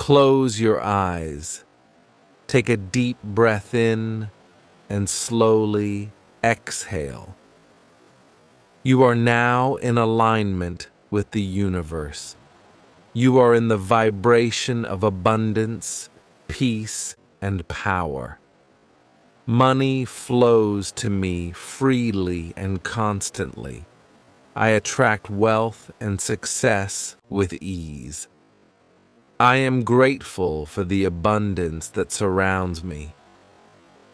Close your eyes. Take a deep breath in and slowly exhale. You are now in alignment with the universe. You are in the vibration of abundance, peace, and power. Money flows to me freely and constantly. I attract wealth and success with ease. I am grateful for the abundance that surrounds me.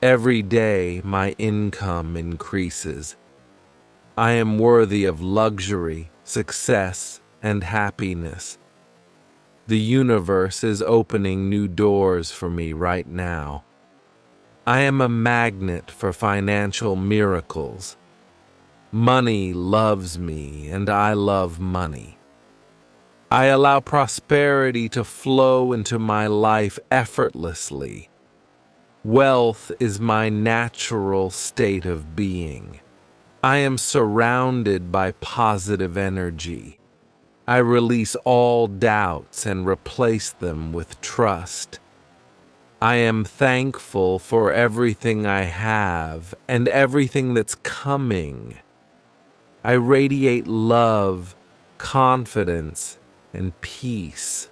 Every day, my income increases. I am worthy of luxury, success, and happiness. The universe is opening new doors for me right now. I am a magnet for financial miracles. Money loves me, and I love money. I allow prosperity to flow into my life effortlessly. Wealth is my natural state of being. I am surrounded by positive energy. I release all doubts and replace them with trust. I am thankful for everything I have and everything that's coming. I radiate love, confidence, and peace.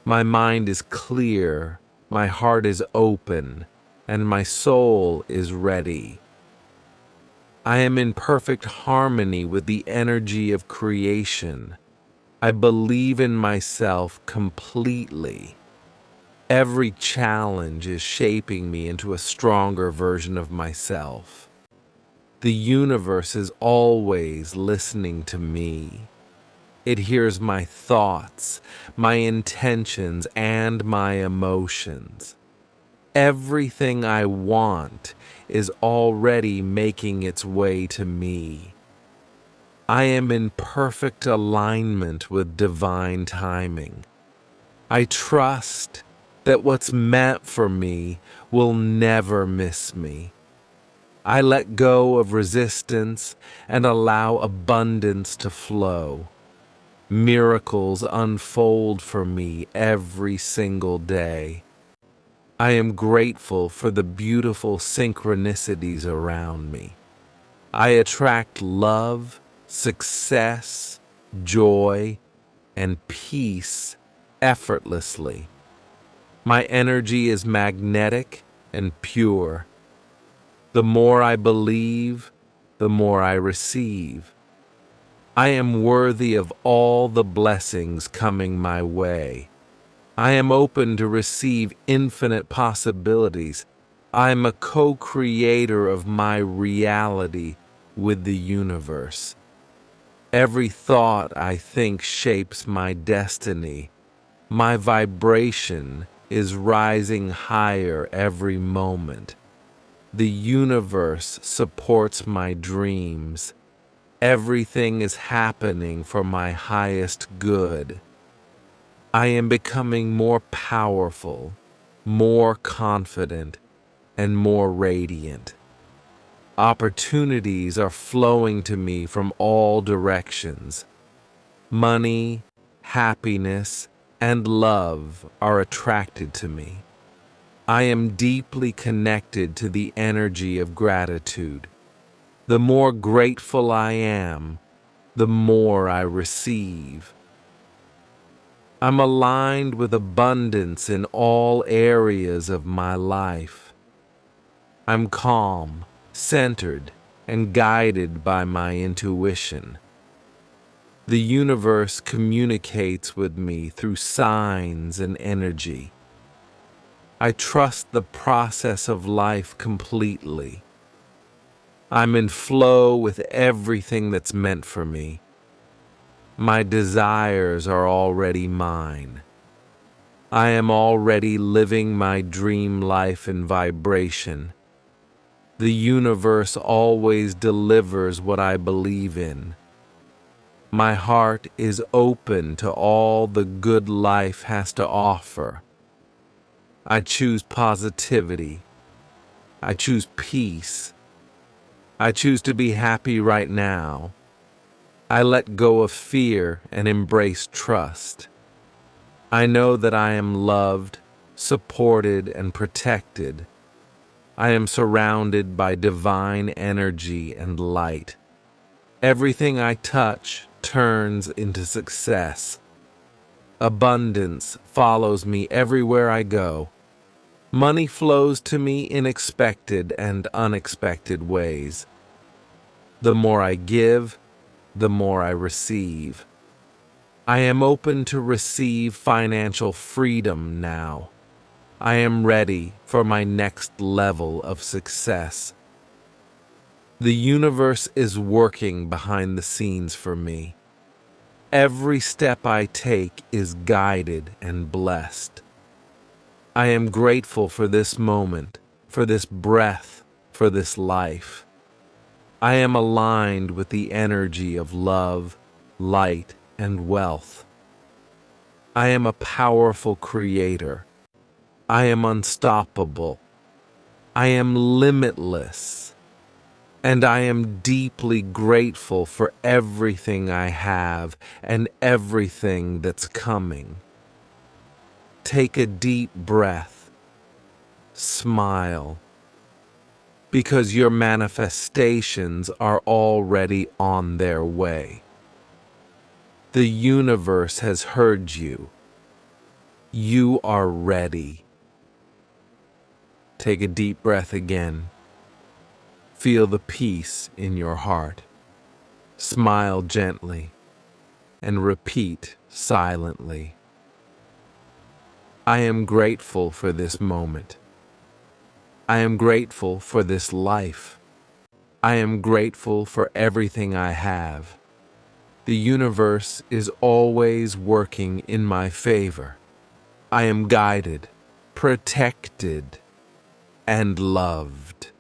My mind is clear, my heart is open, and my soul is ready. I am in perfect harmony with the energy of creation. I believe in myself completely. Every challenge is shaping me into a stronger version of myself. The universe is always listening to me. It hears my thoughts, my intentions, and my emotions. Everything I want is already making its way to me. I am in perfect alignment with divine timing. I trust that what's meant for me will never miss me. I let go of resistance and allow abundance to flow. Miracles unfold for me every single day. I am grateful for the beautiful synchronicities around me. I attract love, success, joy, and peace effortlessly. My energy is magnetic and pure. The more I believe, the more I receive. I am worthy of all the blessings coming my way. I am open to receive infinite possibilities. I am a co-creator of my reality with the universe. Every thought I think shapes my destiny. My vibration is rising higher every moment. The universe supports my dreams. Everything is happening for my highest good. I am becoming more powerful, more confident, and more radiant. Opportunities are flowing to me from all directions. Money, happiness, and love are attracted to me. I am deeply connected to the energy of gratitude. The more grateful I am, the more I receive. I'm aligned with abundance in all areas of my life. I'm calm, centered, and guided by my intuition. The universe communicates with me through signs and energy. I trust the process of life completely. I'm in flow with everything that's meant for me. My desires are already mine. I am already living my dream life in vibration. The universe always delivers what I believe in. My heart is open to all the good life has to offer. I choose positivity. I choose peace. I choose to be happy right now. I let go of fear and embrace trust. I know that I am loved, supported, and protected. I am surrounded by divine energy and light. Everything I touch turns into success. Abundance follows me everywhere I go. Money flows to me in expected and unexpected ways. The more I give, the more I receive. I am open to receive financial freedom now. I am ready for my next level of success. The universe is working behind the scenes for me. Every step I take is guided and blessed. I am grateful for this moment, for this breath, for this life. I am aligned with the energy of love, light, and wealth. I am a powerful creator. I am unstoppable. I am limitless. And I am deeply grateful for everything I have and everything that's coming. Take a deep breath. Smile. Because your manifestations are already on their way. The universe has heard you. You are ready. Take a deep breath again. Feel the peace in your heart. Smile gently and repeat silently. I am grateful for this moment. I am grateful for this life. I am grateful for everything I have. The universe is always working in my favor. I am guided, protected, and loved.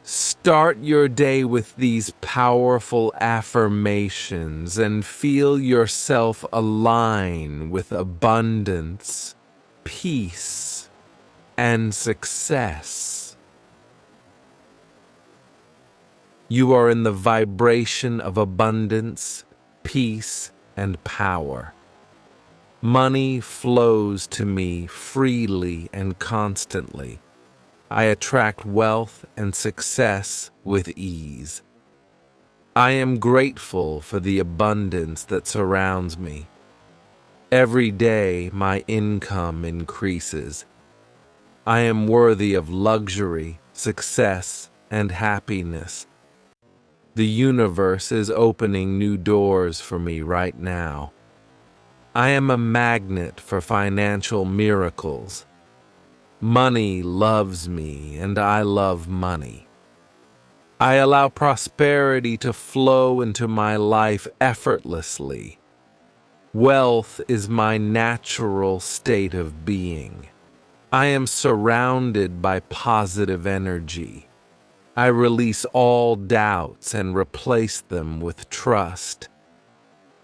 Start your day with these powerful affirmations and feel yourself align with abundance, peace, and success. You are in the vibration of abundance, peace, and power. Money flows to me freely and constantly. I attract wealth and success with ease. I am grateful for the abundance that surrounds me. Every day, my income increases. I am worthy of luxury, success, and happiness. The universe is opening new doors for me right now. I am a magnet for financial miracles. Money loves me, and I love money. I allow prosperity to flow into my life effortlessly. Wealth is my natural state of being. I am surrounded by positive energy. I release all doubts and replace them with trust.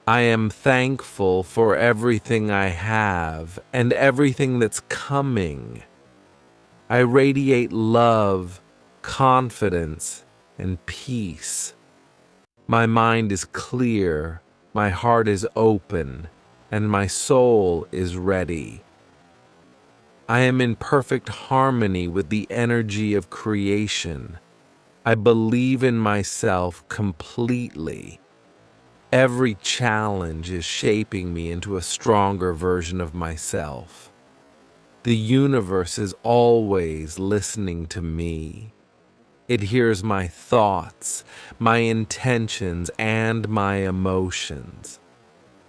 I am thankful for everything I have and everything that's coming. I radiate love, confidence, and peace. My mind is clear, my heart is open, and my soul is ready. I am in perfect harmony with the energy of creation. I believe in myself completely. Every challenge is shaping me into a stronger version of myself. The universe is always listening to me. It hears my thoughts, my intentions, and my emotions.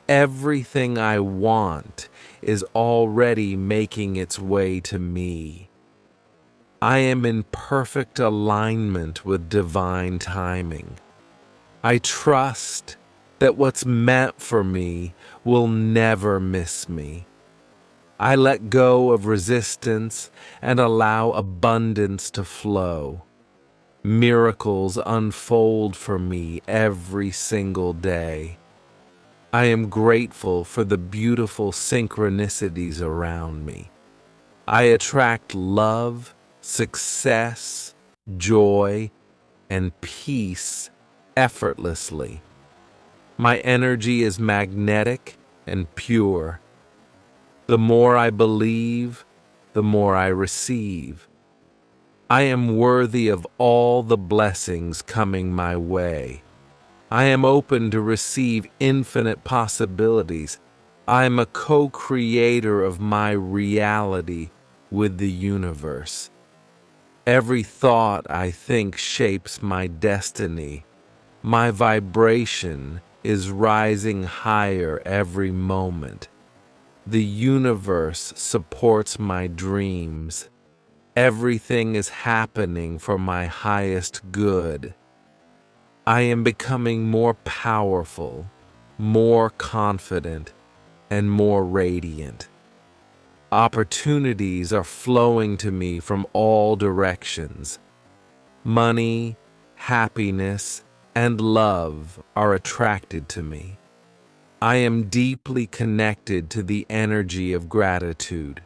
Everything I want is already making its way to me. I am in perfect alignment with divine timing. I trust that what's meant for me will never miss me. I let go of resistance and allow abundance to flow. Miracles unfold for me every single day. I am grateful for the beautiful synchronicities around me. I attract love, success, joy, and peace effortlessly. My energy is magnetic and pure. The more I believe, the more I receive. I am worthy of all the blessings coming my way. I am open to receive infinite possibilities. I am a co-creator of my reality with the universe. Every thought I think shapes my destiny. My vibration is rising higher every moment. The universe supports my dreams. Everything is happening for my highest good. I am becoming more powerful, more confident, and more radiant. Opportunities are flowing to me from all directions. Money, happiness, and love are attracted to me. I am deeply connected to the energy of gratitude.